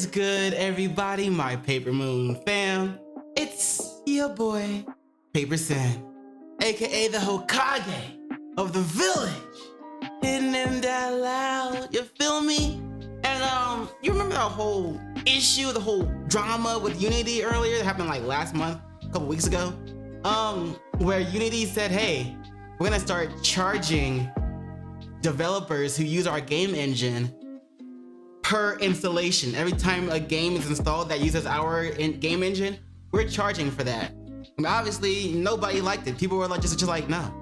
is good, everybody? My Paper Moon fam. It's your boy, PaperSin, aka the Hokage of the village. Hitting them that loud, you feel me? And you remember that whole issue, the whole drama with Unity earlier that happened like last month, a couple weeks ago? Where Unity said, hey, we're gonna start charging developers who use our game engine per installation. Every time a game is installed that uses our game engine, we're charging for that. And obviously, nobody liked it. People were like, just like, no.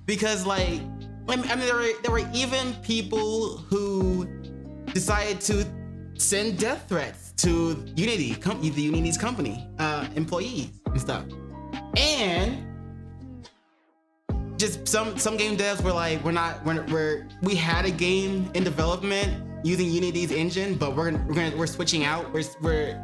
Because like, I mean, there were even people who decided to send death threats to Unity, the Unity's company, employees and stuff. And just some game devs were like, we had a game in development using Unity's engine, but we're switching out.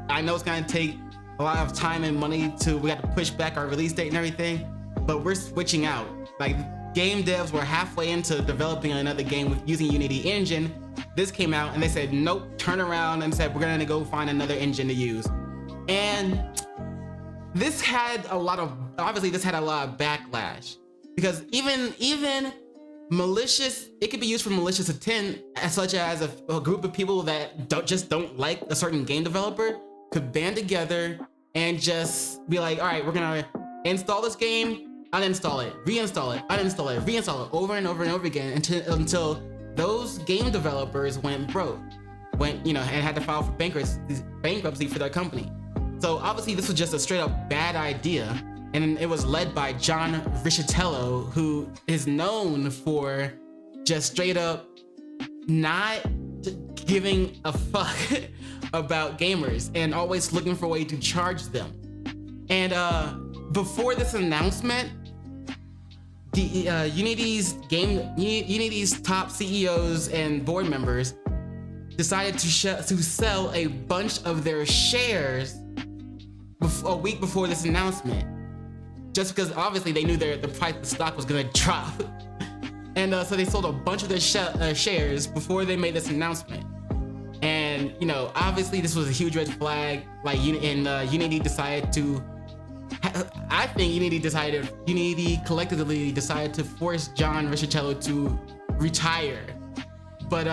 I know it's gonna take a lot of time and money we got to push back our release date and everything, but we're switching out. Like, game devs were halfway into developing another game with using Unity engine. This came out and they said, nope, turn around and said, we're gonna go find another engine to use. And this had a lot of backlash, because even malicious, it could be used for malicious intent, such as a group of people that don't like a certain game developer could band together and just be like, all right, we're gonna install this game, uninstall it, reinstall it, uninstall it, reinstall it over and over and over again until those game developers went broke, and had to file for bankruptcy for their company. So obviously this was just a straight up bad idea, and it was led by John Riccitiello, who is known for just straight up not giving a fuck about gamers and always looking for a way to charge them. And before this announcement, the Unity's top CEOs and board members decided to sell a bunch of their shares a week before this announcement, just because obviously they knew the price of the stock was gonna drop. And so they sold a bunch of their shares before they made this announcement. And obviously this was a huge red flag. Like, Unity decided to, I think Unity collectively decided to force John Riccitiello to retire. But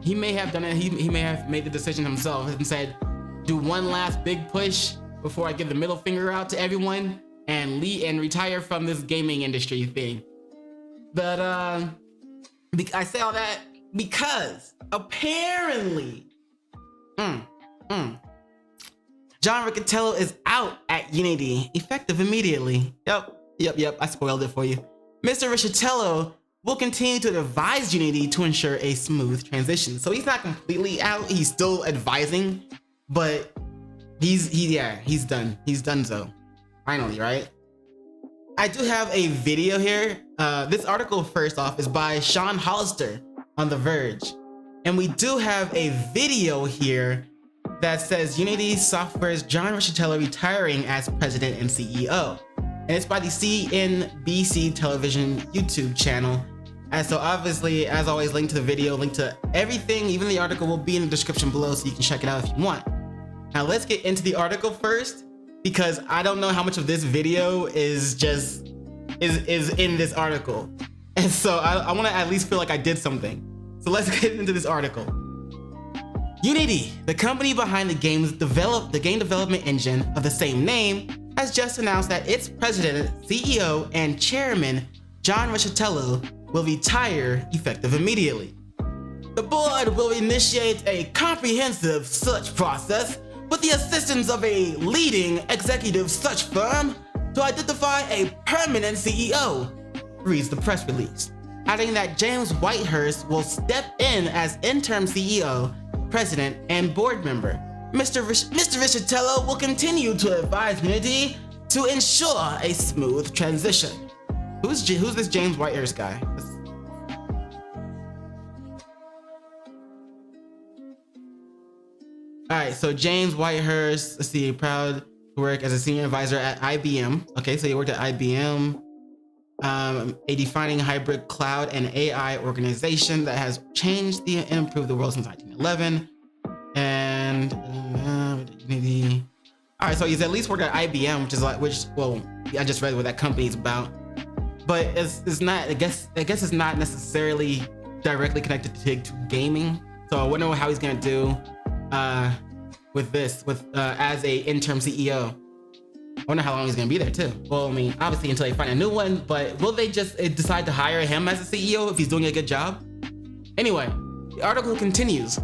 he may have done it. He may have made the decision himself and said, do one last big push before I give the middle finger out to everyone and retire from this gaming industry thing. But I say all that because apparently John Riccitiello is out at Unity, effective immediately. Yep, I spoiled it for you. Mr. Riccitiello will continue to advise Unity to ensure a smooth transition. So he's not completely out, he's still advising, but he's done. He's done so. Finally, right? I do have a video here. This article, first off, is by Sean Hollister on The Verge. And we do have a video here that says Unity Software's John Riccitiello retiring as president and CEO. And it's by the CNBC Television YouTube channel. And so obviously, as always, link to the video, link to everything, even the article will be in the description below so you can check it out if you want. Now let's get into the article first, because I don't know how much of this video is in this article. And so I want to at least feel like I did something. So let's get into this article. Unity, the company behind the game development engine of the same name, has just announced that its president, CEO, and chairman, John Riccitiello, will retire effective immediately. The board will initiate a comprehensive search process with the assistance of a leading executive search firm to identify a permanent CEO, reads the press release, adding that James Whitehurst will step in as interim CEO, president, and board member. Mr. Riccitiello will continue to advise Unity to ensure a smooth transition. Who's this James Whitehurst guy? All right, so James Whitehurst, let's see, proud to work as a senior advisor at IBM. Okay, so he worked at IBM, a defining hybrid cloud and AI organization that has changed and improved the world since 1911. Unity. All right, so he's at least worked at IBM, well, I just read what that company's about. But it's not. I guess it's not necessarily directly connected to gaming. So I wonder how he's gonna do with as a interim CEO. I wonder how long he's gonna be there too. Well, I mean, obviously until they find a new one. But will they just decide to hire him as a CEO if he's doing a good job? Anyway, the article continues.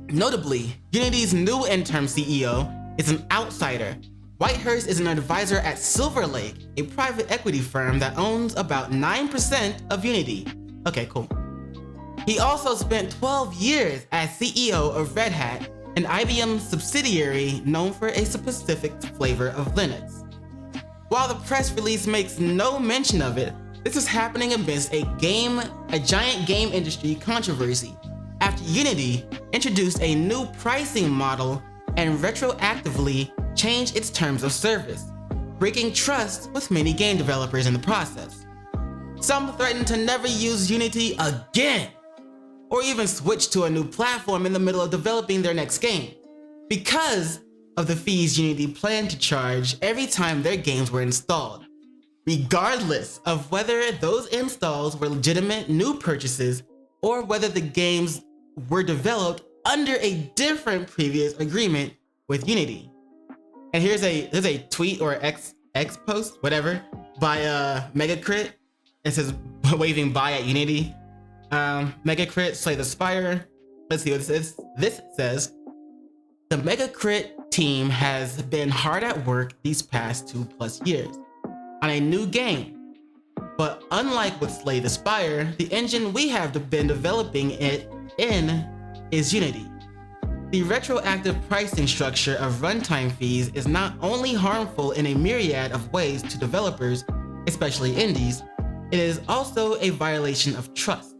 Notably, Unity's new interim CEO is an outsider. Whitehurst is an advisor at Silver Lake, a private equity firm that owns about 9% of Unity. Okay, cool. He also spent 12 years as CEO of Red Hat, an IBM subsidiary known for a specific flavor of Linux. While the press release makes no mention of it, this is happening amidst a giant game industry controversy after Unity introduced a new pricing model and retroactively changed its terms of service, breaking trust with many game developers in the process. Some threaten to never use Unity again, or even switch to a new platform in the middle of developing their next game, because of the fees Unity planned to charge every time their games were installed, regardless of whether those installs were legitimate new purchases or whether the games were developed under a different previous agreement with Unity. And here's a tweet or X post, whatever, by Megacrit. It says waving bye at Unity. Megacrit, Slay the Spire. Let's see what this is. This says, the Megacrit team has been hard at work these past 2+ years on a new game. But unlike with Slay the Spire, the engine we have been developing it in is Unity. The retroactive pricing structure of runtime fees is not only harmful in a myriad of ways to developers, especially indies, it is also a violation of trust.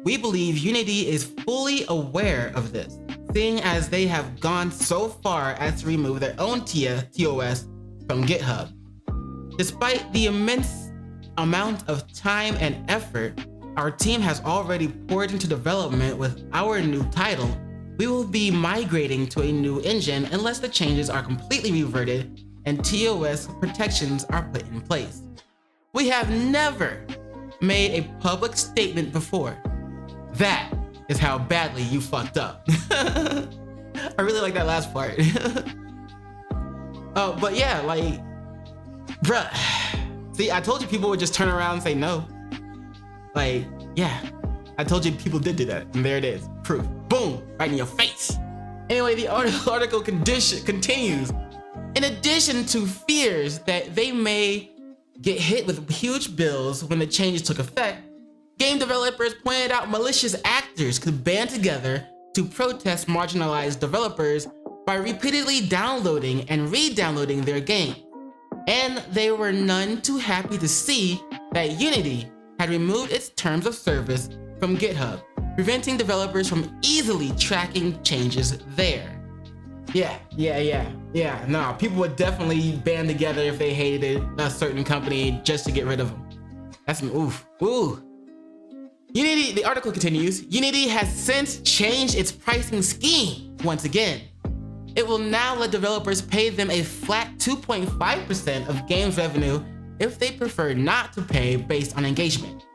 We believe Unity is fully aware of this, seeing as they have gone so far as to remove their own TOS from GitHub. Despite the immense amount of time and effort our team has already poured into development with our new title, we will be migrating to a new engine unless the changes are completely reverted and TOS protections are put in place. We have never made a public statement before. That is how badly you fucked up. I really like that last part. But yeah, like, bruh. See, I told you people would just turn around and say no. Like, yeah, I told you people did do that, and there it is, proof. Boom, right in your face. Anyway, the article continues. In addition to fears that they may get hit with huge bills when the changes took effect, game developers pointed out malicious actors could band together to protest marginalized developers by repeatedly downloading and re-downloading their game. And they were none too happy to see that Unity had removed its terms of service from GitHub, preventing developers from easily tracking changes there. No, people would definitely band together if they hated a certain company just to get rid of them. That's oof. Unity, the article continues, Unity has since changed its pricing scheme once again. It will now let developers pay them a flat 2.5% of games revenue if they prefer not to pay based on engagement.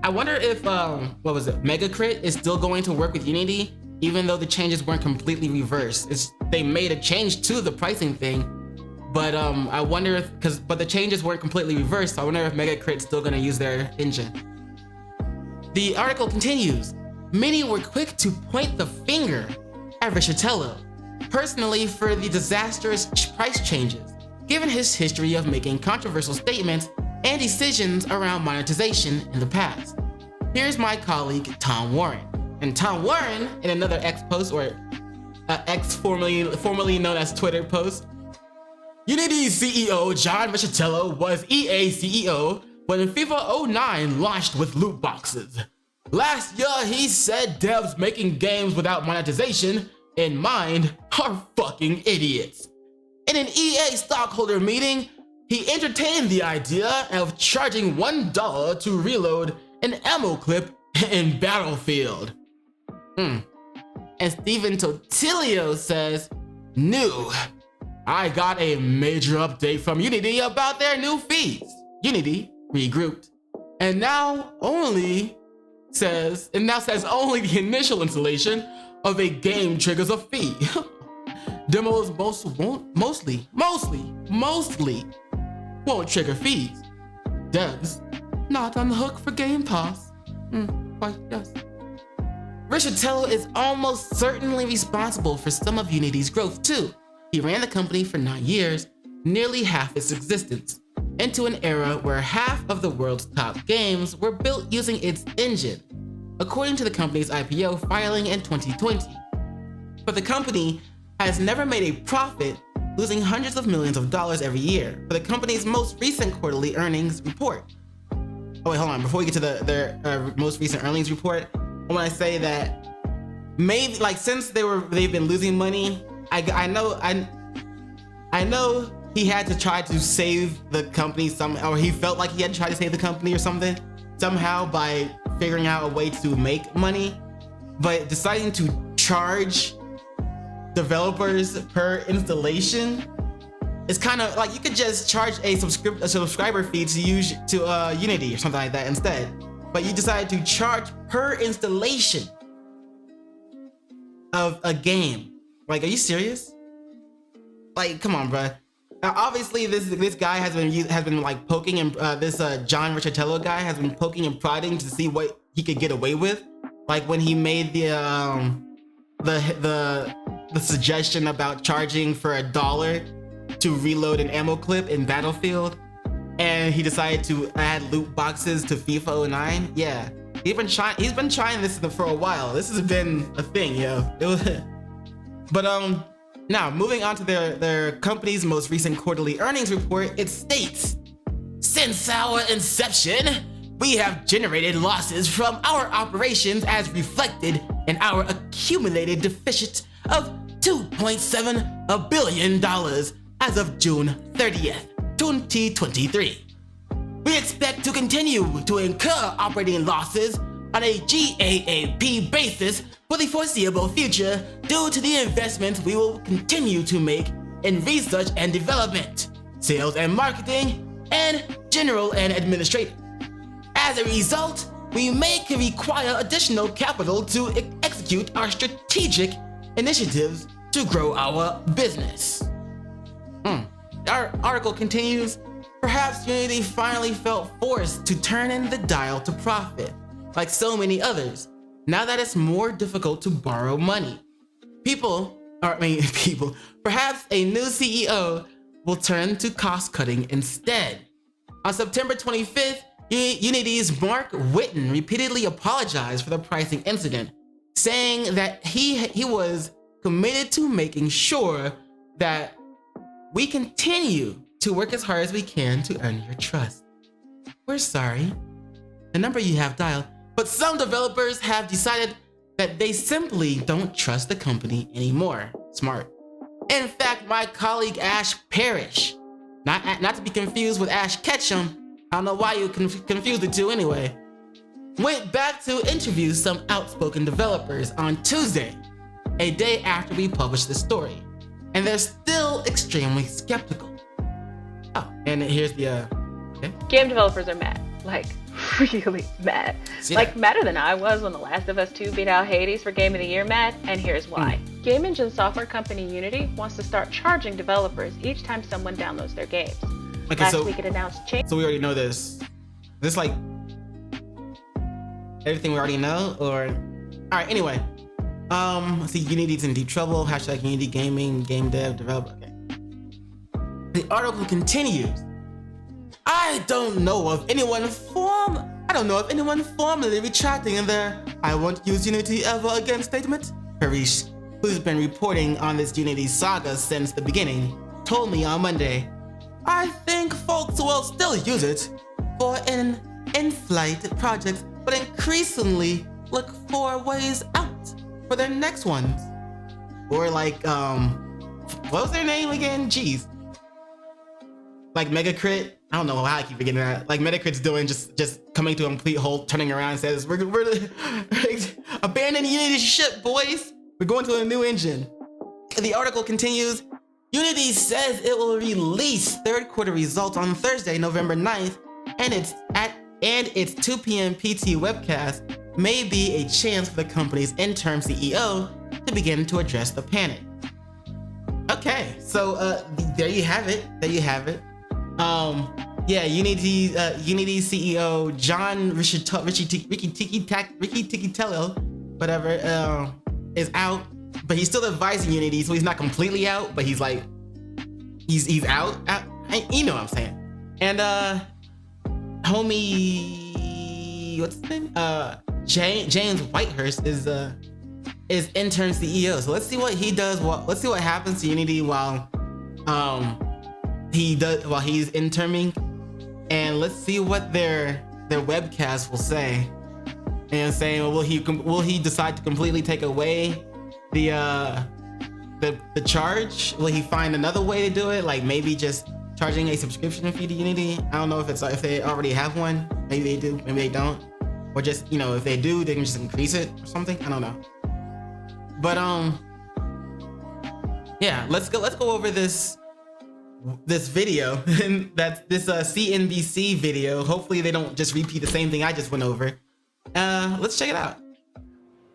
I wonder if, Megacrit is still going to work with Unity, even though the changes weren't completely reversed. They made a change to the pricing thing, but I wonder if, but the changes weren't completely reversed, so I wonder if Megacrit's still gonna use their engine. The article continues, many were quick to point the finger at Riccitiello, personally for the disastrous price changes, given his history of making controversial statements and decisions around monetization in the past. Here's my colleague, Tom Warren. And Tom Warren, in another X post, or X formerly known as Twitter post, Unity CEO John Riccitiello was EA CEO when FIFA 09 launched with loot boxes. Last year, he said devs making games without monetization in mind are fucking idiots. In an EA stockholder meeting, he entertained the idea of charging $1 to reload an ammo clip in Battlefield. And Steven Totilio says, new. I got a major update from Unity about their new fees. Unity regrouped and now says only the initial installation of a game triggers a fee. Demos mostly won't trigger fees. Devs not on the hook for game toss. Why, yes. Riccitiello is almost certainly responsible for some of Unity's growth too. He ran the company for 9 years, nearly half its existence, into an era where half of the world's top games were built using its engine, according to the company's IPO filing in 2020. But the company has never made a profit, losing hundreds of millions of dollars every year for the company's most recent quarterly earnings report. Oh wait, hold on. Before we get to their most recent earnings report, I want to say that maybe since they've been losing money, I know he had to try to save the company or he felt like he had to try to save the company or something somehow by figuring out a way to make money, but deciding to charge developers per installation, it's kind of like you could just charge a subscriber fee to use Unity or something like that instead. But you decided to charge per installation of a game. Like, are you serious? Like, come on, bruh. Now, obviously, this guy has been like poking and this John Riccitiello guy has been poking and prodding to see what he could get away with. Like when he made the suggestion about charging for $1 to reload an ammo clip in Battlefield, and he decided to add loot boxes to FIFA 09. Yeah, he's been trying this for a while. This has been a thing, yo. But now moving on to their company's most recent quarterly earnings report, it states, since our inception, we have generated losses from our operations as reflected in our accumulated deficit of $2.7 billion as of June 30th, 2023. We expect to continue to incur operating losses on a GAAP basis for the foreseeable future due to the investments we will continue to make in research and development, sales and marketing, and general and administrative. As a result, we may require additional capital to execute our strategic initiatives to grow our business. Our article continues, perhaps Unity finally felt forced to turn in the dial to profit, like so many others, now that it's more difficult to borrow money. Perhaps a new CEO will turn to cost cutting instead. On September 25th, Unity's Mark Whitten repeatedly apologized for the pricing incident, saying that he was committed to making sure that we continue to work as hard as we can to earn your trust. We're sorry. The number you have dialed, but some developers have decided that they simply don't trust the company anymore. Smart. In fact, my colleague Ash Parrish, not to be confused with Ash Ketchum, I don't know why you confused the two anyway, went back to interview some outspoken developers on Tuesday, a day after we published the story, and they're still extremely skeptical. Oh, and here's the okay. Game developers are mad, like really mad. Like madder than I was when The Last of Us 2 beat out Hades for Game of the Year mad, and here's why. Game engine software company Unity wants to start charging developers each time someone downloads their games. Okay, Last week it announced change. So we already know this. This like everything we already know, or all right. Anyway, let's see. Unity's in deep trouble. Hashtag Unity Gaming, game dev, developer. Okay. The article continues. I don't know of anyone formally retracting their "I won't use Unity ever again" statement. Harish, who's been reporting on this Unity saga since the beginning, told me on Monday, I think folks will still use it for an in-flight project, but increasingly look for ways out for their next ones. Or like, what was their name again? Jeez. Like Megacrit? I don't know how I keep forgetting that. Like Metacrit's doing just coming to a complete halt, turning around and says, we're abandoning Unity's ship, boys. We're going to a new engine. the article continues. Unity says it will release third quarter results on Thursday, November 9th, and its 2 p.m. PT webcast may be a chance for the company's interim CEO to begin to address the panic. Okay, so there you have it. Yeah, Unity CEO John Riccitiello, whatever, is out, but he's still advising Unity, so he's not completely out, but he's like, he's out. You know what I'm saying? And homie, what's his name? James Whitehurst is interim CEO. So let's see what he does. Let's see what happens to Unity while he's interiming, and let's see what their webcast will say. And saying, well, will he decide to completely take away the charge? Will he find another way to do it? Like maybe just charging a subscription fee to Unity? I don't know if they already have one. Maybe they do, maybe they don't. Or just, if they do, they can just increase it or something. I don't know. But yeah, let's go over this video. And that's this CNBC video. Hopefully they don't just repeat the same thing I just went over. Let's check it out.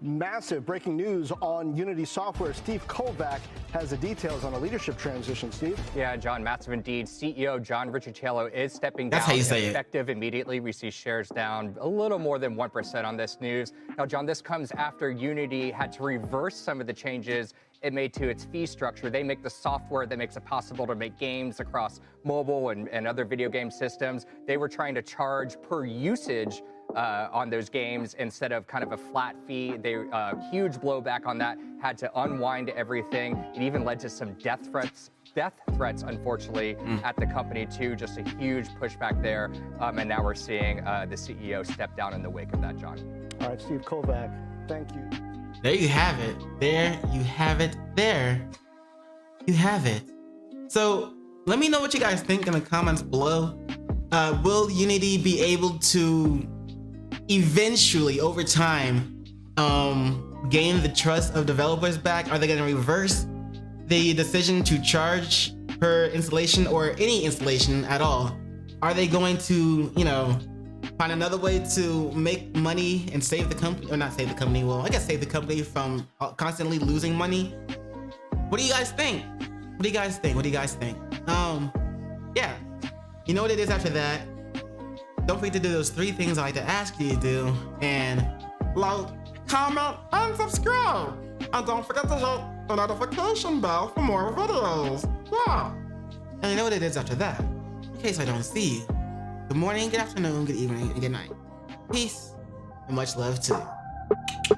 Massive breaking news on Unity Software. Steve Kovac has the details on a leadership transition. Steve? Yeah, John, massive indeed. CEO John Riccitiello is stepping down. That's how you say effective immediately. We see shares down a little more than 1% on this news. Now, John, this comes after Unity had to reverse some of the changes it made to its fee structure. They make the software that makes it possible to make games across mobile and other video game systems. They were trying to charge per usage on those games instead of kind of a flat fee. They huge blowback on that, had to unwind everything. It even led to some death threats, unfortunately, at the company too. Just a huge pushback there. And now we're seeing the CEO step down in the wake of that, John. All right, Steve Kovac, thank you. There you have it. There you have it. There you have it. So let me know what you guys think in the comments below. Will Unity be able to eventually, over time, gain the trust of developers back? Are they going to reverse the decision to charge per installation or any installation at all? Are they going to, find another way to make money and save the company, or not save the company? Well, I guess save the company from constantly losing money. What do you guys think? Yeah, you know what it is after that. Don't forget to do those 3 things I like to ask you to do, and like, comment, and subscribe. And don't forget to hit the notification bell for more videos. Yeah. And you know what it is after that. In case I don't see you. Good morning, good afternoon, good evening, and good night. Peace, and much love to you.